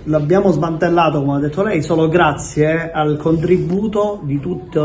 l'abbiamo smantellato, come ha detto lei, solo grazie al contributo di tutti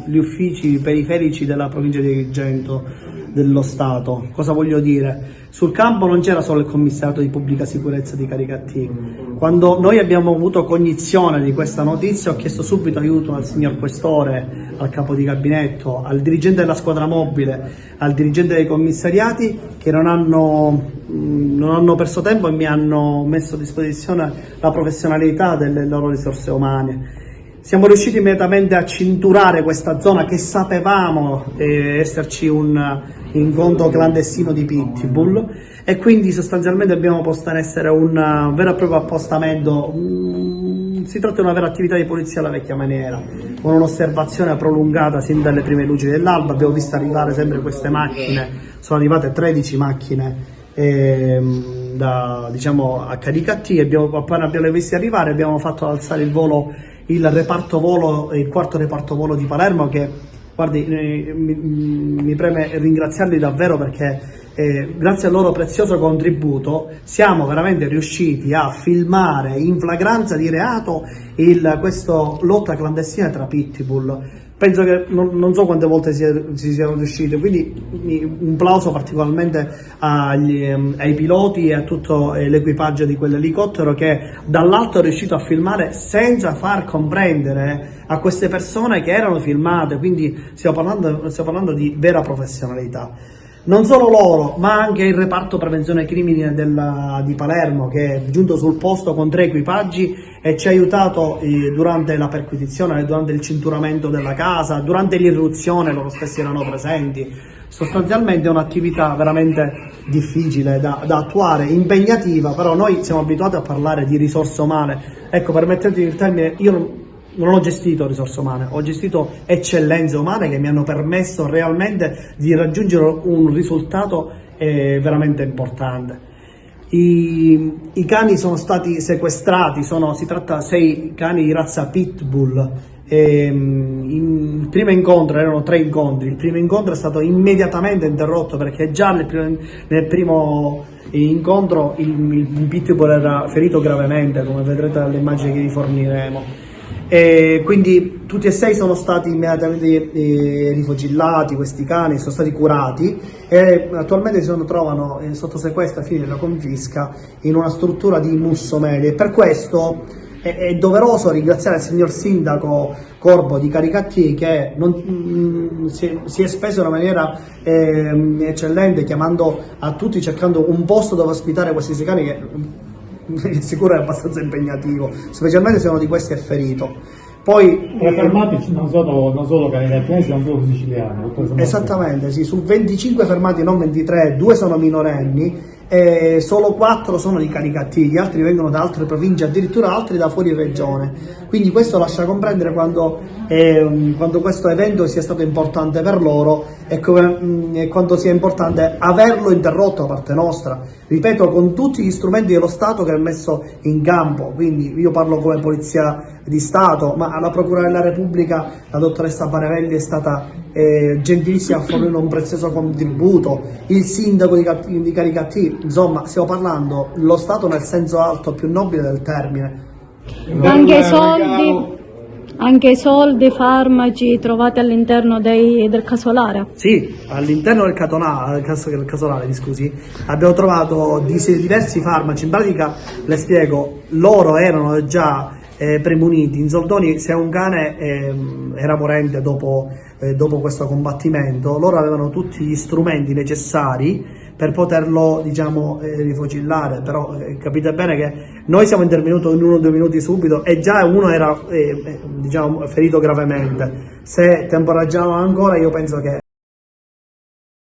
gli uffici periferici della provincia di Agrigento, dello Stato. Cosa voglio dire? Sul campo non c'era solo il commissariato di pubblica sicurezza di Caricattì. Quando noi abbiamo avuto cognizione di questa notizia, ho chiesto subito aiuto al signor Questore, al capo di gabinetto, al dirigente della squadra mobile, al dirigente dei commissariati, che non hanno perso tempo e mi hanno messo a disposizione la professionalità delle loro risorse umane. Siamo riusciti immediatamente a cinturare questa zona, che sapevamo esserci un incontro clandestino di pitbull, e quindi sostanzialmente abbiamo posto in essere un vero e proprio appostamento. Si tratta di una vera attività di polizia alla vecchia maniera, con un'osservazione prolungata sin dalle prime luci dell'alba. Abbiamo visto arrivare sempre queste macchine, sono arrivate 13 macchine a Caricattì. Appena abbiamo visti arrivare abbiamo fatto alzare il volo, il reparto volo, il quarto reparto volo di Palermo, che guardi, mi preme ringraziarli davvero, perché grazie al loro prezioso contributo siamo veramente riusciti a filmare in flagranza di reato questa lotta clandestina tra pitbull. Penso che non so quante volte si siano riusciti, quindi un plauso particolarmente ai piloti e a tutto l'equipaggio di quell'elicottero, che dall'alto è riuscito a filmare senza far comprendere a queste persone che erano filmate, quindi stiamo parlando di vera professionalità. Non solo loro, ma anche il reparto prevenzione crimini di Palermo, che è giunto sul posto con 3 equipaggi e ci ha aiutato durante la perquisizione, durante il cinturamento della casa, durante l'irruzione loro stessi erano presenti. Sostanzialmente è un'attività veramente difficile da attuare, impegnativa, però noi siamo abituati a parlare di risorse umane. Ecco, permettetemi il termine, io non ho gestito risorse umane, ho gestito eccellenze umane che mi hanno permesso realmente di raggiungere un risultato veramente importante. I cani sono stati sequestrati, si tratta di 6 cani di razza pitbull. Il primo incontro, erano 3 incontri, il primo incontro è stato immediatamente interrotto, perché già nel primo incontro il pitbull era ferito gravemente, come vedrete dalle immagini che vi forniremo. E quindi tutti e 6 sono stati immediatamente rifocillati, questi cani sono stati curati e attualmente si trovano sotto sequestro a fine della confisca in una struttura di Mussomeli. E per questo è doveroso ringraziare il signor sindaco Corbo di Caricattì, che si è speso in una maniera eccellente, chiamando a tutti, cercando un posto dove ospitare questi 6 cani, che sicuro è abbastanza impegnativo, specialmente se uno di questi è ferito. Poi fermati non solo caricattesi, non solo siciliani. Esattamente, sì, su 25 fermati, non 23, 2 sono minorenni e solo 4 sono di Caricattì, gli altri vengono da altre province, addirittura altri da fuori regione. Quindi questo lascia comprendere quando questo evento sia stato importante per loro e quanto sia importante averlo interrotto da parte nostra, ripeto, con tutti gli strumenti dello Stato che è messo in campo. Quindi io parlo come Polizia di Stato, ma alla Procura della Repubblica la dottoressa Barevelli è stata gentilissima a fornire un prezioso contributo, il sindaco di Caricattì. Insomma, stiamo parlando dello Stato nel senso alto, più nobile del termine. Anche soldi, farmaci trovati all'interno del casolare? Sì, all'interno del casolare, mi scusi, abbiamo trovato diversi farmaci. In pratica, le spiego, loro erano già premuniti. In soldoni, se un cane era morente dopo questo combattimento, loro avevano tutti gli strumenti necessari per poterlo, rifocillare. Però capite bene che noi siamo intervenuti in 1 o 2 minuti subito e già uno era ferito gravemente. Se temporeggiavamo ancora, io penso che